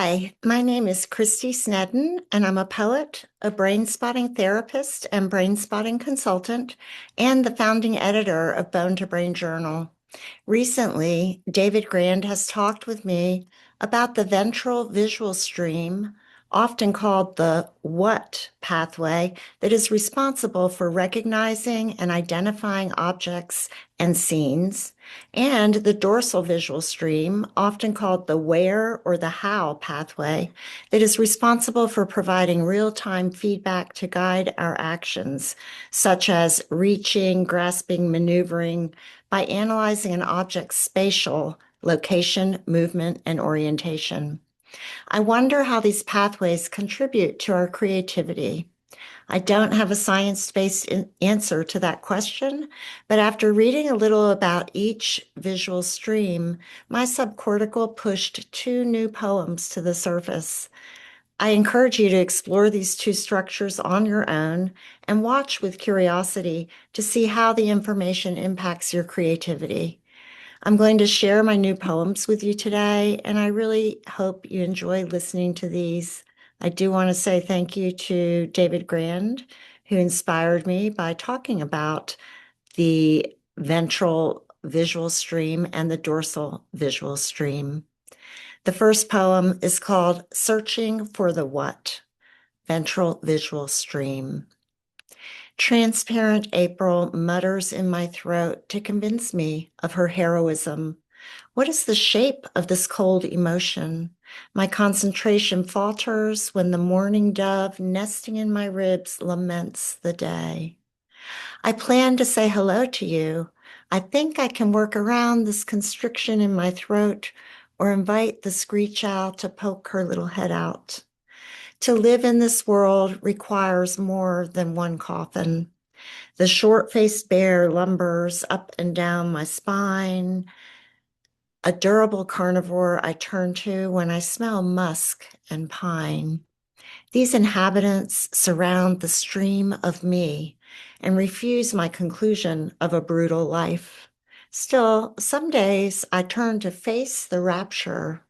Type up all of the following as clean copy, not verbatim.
Hi, my name is Kristy Snedden, and I'm a poet, a brain spotting therapist, and brain spotting consultant, and the founding editor of Bone to Brain Journal. Recently, David Grand has talked with me about the ventral visual stream, often called the what pathway, that is responsible for recognizing and identifying objects and scenes, and the dorsal visual stream, often called the where or the how pathway, that is responsible for providing real-time feedback to guide our actions, such as reaching, grasping, maneuvering, by analyzing an object's spatial location, movement, and orientation. I wonder how these pathways contribute to our creativity. I don't have a science-based answer to that question, but after reading a little about each visual stream, my subcortical pushed two new poems to the surface. I encourage you to explore these two structures on your own and watch with curiosity to see how the information impacts your creativity. I'm going to share my new poems with you today, and I really hope you enjoy listening to these. I do want to say thank you to David Grand, who inspired me by talking about the ventral visual stream and the dorsal visual stream. The first poem is called Searching for the What, Ventral Visual Stream. Transparent April mutters in my throat to convince me of her heroism. What is the shape of this cold emotion? My concentration falters when the mourning dove nesting in my ribs laments the day. I plan to say hello to you. I think I can work around this constriction in my throat or invite the screech owl to poke her little head out. To live in this world requires more than one coffin. The short-faced bear lumbers up and down my spine, a durable carnivore I turn to when I smell musk and pine. These inhabitants surround the stream of me and refuse my conclusion of a brutal life. Still, some days I turn to face the rapture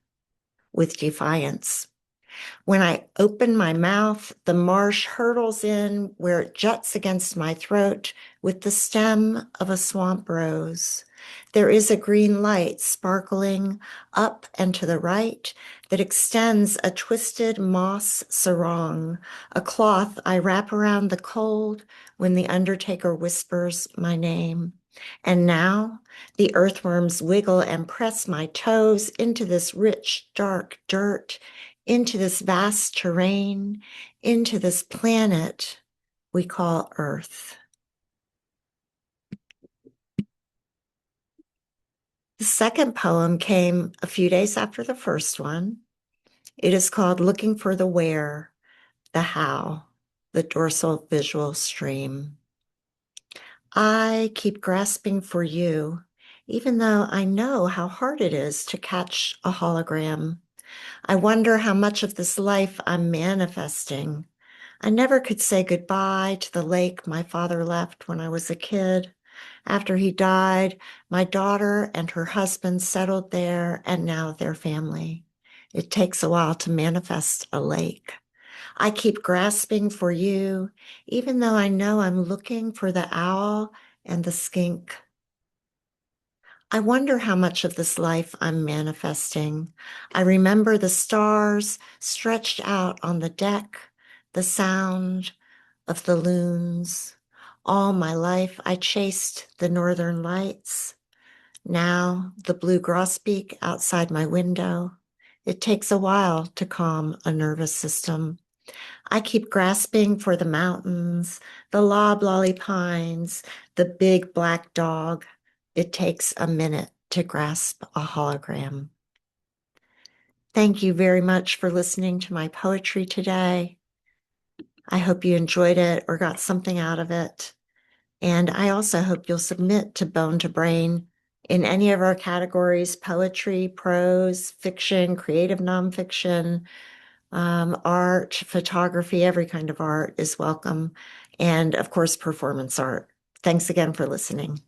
with defiance. When I open my mouth, the marsh hurtles in where it juts against my throat with the stem of a swamp rose. There is a green light sparkling up and to the right that extends a twisted moss sarong, a cloth I wrap around the cold when the undertaker whispers my name. And now the earthworms wiggle and press my toes into this rich, dark dirt, into this vast terrain, into this planet we call Earth. The second poem came a few days after the first one. It is called Looking for the Where, the How, the Dorsal Visual Stream. I keep grasping for you, even though I know how hard it is to catch a hologram. I wonder how much of this life I'm manifesting. I never could say goodbye to the lake my father left when I was a kid. After he died, my daughter and her husband settled there and now their family. It takes a while to manifest a lake. I keep grasping for you, even though I know I'm looking for the owl and the skink. I wonder how much of this life I'm manifesting. I remember the stars stretched out on the deck, the sound of the loons. All my life I chased the northern lights. Now the blue grosbeak outside my window. It takes a while to calm a nervous system. I keep grasping for the mountains, the loblolly pines, the big black dog. It takes a minute to grasp a hologram. Thank you very much for listening to my poetry today. I hope you enjoyed it or got something out of it. And I also hope you'll submit to Bone to Brain in any of our categories: poetry, prose, fiction, creative nonfiction, art, photography, every kind of art is welcome. And of course, performance art. Thanks again for listening.